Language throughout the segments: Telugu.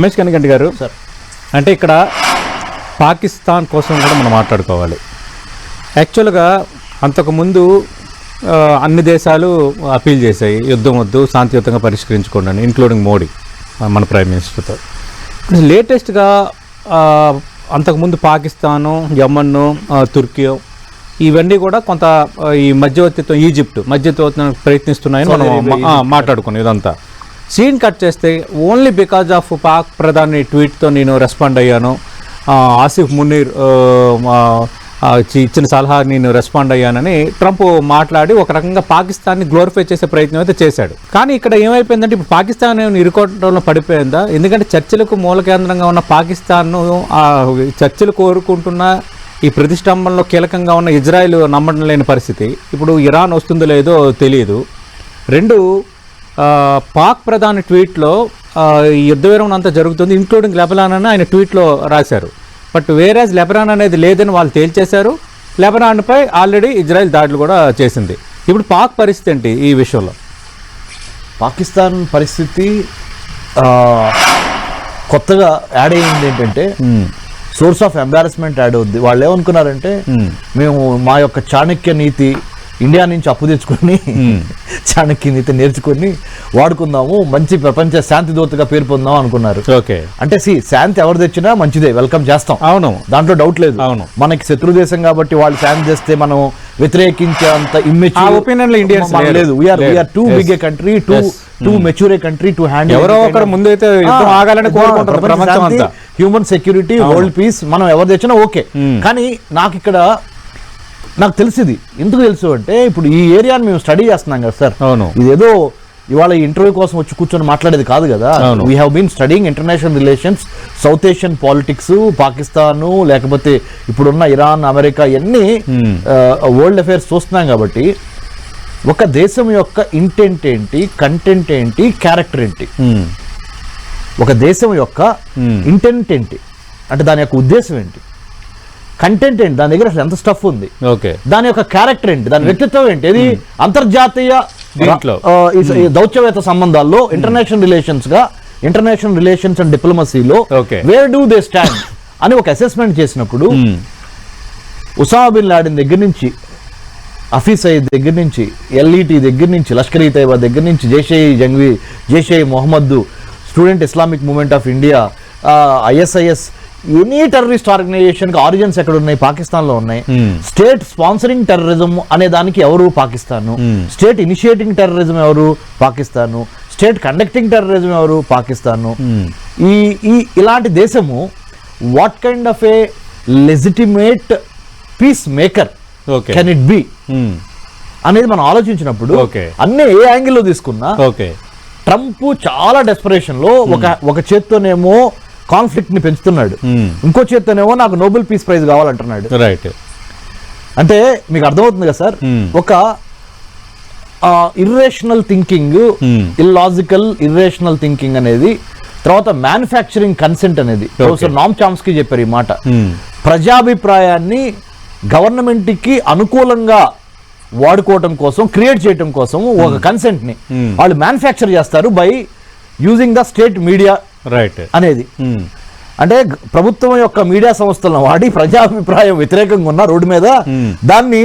రమేష్ కనిగంటి గారు సార్, అంటే ఇక్కడ పాకిస్తాన్ కోసం కూడా మనం మాట్లాడుకోవాలి. యాక్చువల్గా అంతకుముందు అన్ని దేశాలు అపీల్ చేశాయి, యుద్ధం వద్దు, శాంతియుతంగా పరిష్కరించుకోండి అని, ఇంక్లూడింగ్ మోడీ మన ప్రైమ్ మినిస్టర్తో. లేటెస్ట్గా అంతకుముందు పాకిస్తాను, యమన్, తుర్కీ ఇవన్నీ కూడా కొంత ఈ మధ్యవర్తిత్వం, ఈజిప్ట్ మధ్యవర్తిత్వం ప్రయత్నిస్తున్నాయని మనం మాట్లాడుకున్నాం. ఇదంతా సీన్ కట్ చేస్తే ఓన్లీ బికాజ్ ఆఫ్ పాక్ ప్రధాని ట్వీట్తో నేను రెస్పాండ్ అయ్యాను, ఆసిఫ్ మునీర్ ఇచ్చిన సలహా నేను రెస్పాండ్ అయ్యానని ట్రంప్ మాట్లాడి ఒక రకంగా పాకిస్తాన్ని గ్లోరిఫై చేసే ప్రయత్నం అయితే చేశాడు. కానీ ఇక్కడ ఏమైపోయిందంటే ఇప్పుడు పాకిస్తాన్ ఇరుకోవడంలో పడిపోయిందా? ఎందుకంటే చర్చలకు మూల కేంద్రంగా ఉన్న పాకిస్తాన్ను చర్చలు కోరుకుంటున్న ఈ ప్రతిష్టంభనలో కీలకంగా ఉన్న ఇజ్రాయెల్ నమ్మడం లేని పరిస్థితి. ఇప్పుడు ఇరాన్ వస్తుందో లేదో తెలియదు. రెండు, పాక్ ప్రధాని ట్వీట్లో ఈ యుద్ధ విరమణ అంతా జరుగుతుంది, ఇంక్లూడింగ్ లెబనాన్ అని ఆయన ట్వీట్లో రాశారు. బట్ వేరేజ్ లెబనాన్ అనేది లేదని వాళ్ళు తేల్చేశారు. లెబనాన్పై ఆల్రెడీ ఇజ్రాయెల్ దాడులు కూడా చేసింది. ఇప్పుడు పాక్ పరిస్థితి ఏంటి ఈ విషయంలో? పాకిస్తాన్ పరిస్థితి కొత్తగా యాడ్ అయ్యింది ఏంటంటే సోర్స్ ఆఫ్ ఎంబారస్మెంట్ యాడ్ అవుద్ది. వాళ్ళు ఏమనుకున్నారంటే మేము మా యొక్క చాణక్య నీతి ఇండియా నుంచి అప్పు తెచ్చుకొని చాణక్య నీతి నేర్చుకొని వాడుకుందాము, మంచి ప్రపంచ శాంతి దూతగా పేరు పొందాం అనుకున్నారు. ఓకే, అంటే శాంతి ఎవరు తెచ్చినా మంచిదే, వెల్కమ్ చేస్తాం. అవును, దాంట్లో డౌట్ లేదు. అవును, మనకి శత్రు దేశం కాబట్టి వాళ్ళు శాంతి చేస్తే మనం వ్యతిరేకించే అంత లేదు. We are too big a country, too mature a country to handle. ఎవరో ఒకరు ముందు అయితే ఆగాలని కోరుకుంటారు ప్రపంచం అంతా. హ్యూమన్ సెక్యూరిటీ, వరల్డ్ పీస్ మనం ఎవరు తెచ్చినా ఓకే. కానీ నాకు తెలిసింది, ఎందుకు తెలుసు అంటే ఇప్పుడు ఈ ఏరియాని మేము స్టడీ చేస్తున్నాం కదా సార్. అవును, ఇదేదో ఇవాళ ఇంటర్వ్యూ కోసం వచ్చి కూర్చొని మాట్లాడేది కాదు కదా. We have been studying international relations, south Asian politics, Pakistan, లేకపోతే ఇప్పుడున్న ఇరాన్, అమెరికా, ఇవన్నీ వరల్డ్ అఫైర్స్ చూస్తున్నాం. కాబట్టి ఒక దేశం యొక్క ఇంటెంట్ ఏంటి, కంటెంట్ ఏంటి, క్యారెక్టర్ ఏంటి, ఒక దేశం యొక్క ఇంటెంట్ ఏంటి అంటే దాని యొక్క ఉద్దేశం ఏంటి, కంటెంట్ ఏంటి, దాని దగ్గర అసలు ఎంత స్టఫ్ ఉంది, దాని యొక్క క్యారెక్టర్ ఏంటి, దాని వ్యక్తిత్వం ఏంటి, ఇది అంతర్జాతీయ దౌత్యవేత్త సంబంధాల్లో ఇంటర్నేషనల్ రిలేషన్స్ అండ్ డిప్లొమసీలో వేర్ డూ దే స్టాండ్ అని ఒక అసెస్మెంట్ చేసినప్పుడు ఉసామా బిన్ లాడెన్ దగ్గర నుంచి, హఫీజ్ సయీద్ దగ్గర నుంచి, ఎల్ఈటి దగ్గర నుంచి, లష్కర్ ఈ తైబా దగ్గర నుంచి, Jaish-e Mohammed, student Islamic movement of India, ISIS, any terrorist organization కి ఆరిజిన్స్ ఎక్కడ ఉన్నాయి? పాకిస్తాన్ లో ఉన్నాయి. స్టేట్ స్పాన్సరింగ్ టెర్రరిజం అనే దానికి ఎవరు? పాకిస్తాను. స్టేట్ ఇనిషియేటింగ్ టెర్రరిజం ఎవరు? పాకిస్తాను. స్టేట్ కండక్టింగ్ టెర్రరిజం ఎవరు? పాకిస్తాను. ఇలాంటి దేశము what kind of A legitimate piece maker can it be అనేది మనం ఆలోచించినప్పుడు అన్ని ఏ యాంగిల్లో తీసుకున్నా ట్రంప్ చాలా డెస్పరేషన్ లో ఒక చేత్తోనేమో కాన్ఫ్లిక్ట్ ని పెంచుతున్నాడు, ఇంకో చేత్తోనేమో నాకు నోబెల్ పీస్ ప్రైజ్ కావాలంటున్నాడు. రైట్, అంటే మీకు అర్థమవుతుంది కదా సార్. ఒక irrational thinking, illogical irrational thinking అనేది, తర్వాత మ్యానుఫ్యాక్చరింగ్ కన్సెంట్ అనేది ప్రొఫెసర్ నామ్ చామ్స్కీ చెప్పారు ఈ మాట. ప్రజాభిప్రాయాన్ని గవర్నమెంట్ కి అనుకూలంగా వాడుకోవటం కోసం, క్రియేట్ చేయటం కోసం ఒక కన్సెంట్ ని వాళ్ళు మ్యానుఫ్యాక్చర్ చేస్తారు by using the state media అనేది. అంటే ప్రభుత్వం యొక్క మీడియా సంస్థలను వాడి ప్రజాభిప్రాయం వ్యతిరేకంగా ఉన్న రోడ్డు మీద దాన్ని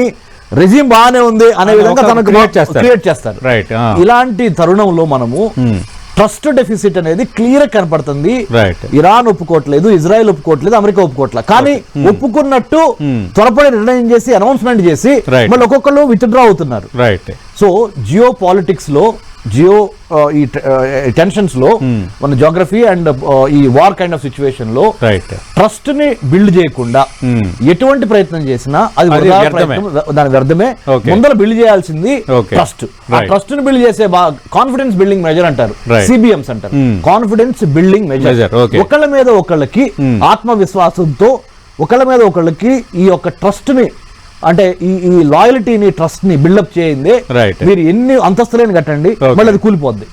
రెజ్యూమ్ బాగానే ఉంది అనే విధంగా తనకు క్రియేట్ చేస్తారు. ఇలాంటి తరుణంలో మనము ట్రస్ట్ డెఫిసిట్ అనేది క్లియర్ కనపడుతుంది. ఇరాన్ ఒప్పుకోవట్లేదు, ఇజ్రాయెల్ ఒప్పుకోవట్లేదు, అమెరికా ఒప్పుకోవట్లేదు. కానీ ఒప్పుకున్నట్టు త్వరపడి నిర్ణయం చేసి అనౌన్స్మెంట్ చేసి మళ్ళీ ఒక్కొక్కరు విత్డ్రా అవుతున్నారు. సో జియో పాలిటిక్స్ లో, ఈ టెన్షన్స్ లో, మన జోగ్రఫీ అండ్ ఈ వార్ కైండ్ ఆఫ్ సిచ్యువేషన్ లో ట్రస్ట్ ని బిల్డ్ చేయకుండా ఎటువంటి ప్రయత్నం చేసినా అది దాని వ్యర్థమే. ముందర బిల్డ్ చేయాల్సింది ట్రస్ట్. ఆ ట్రస్ట్ ని బిల్డ్ చేసే కాన్ఫిడెన్స్ బిల్డింగ్ మెజర్ అంటారు, సిబిఎంస్ అంటారు, కాన్ఫిడెన్స్ బిల్డింగ్ మెజర్. ఒకళ్ళ మీద ఒకళ్ళకి ఆత్మవిశ్వాసంతో, ఒకళ్ళ మీద ఒకళ్ళకి ఈ యొక్క ట్రస్ట్ ని, అంటే ఈ లాయల్టీని, ట్రస్ట్ ని బిల్డప్ చేయిందే. మీరు ఎన్ని అంతస్తులేని కట్టండి, మళ్ళీ అది కూలిపోద్ది.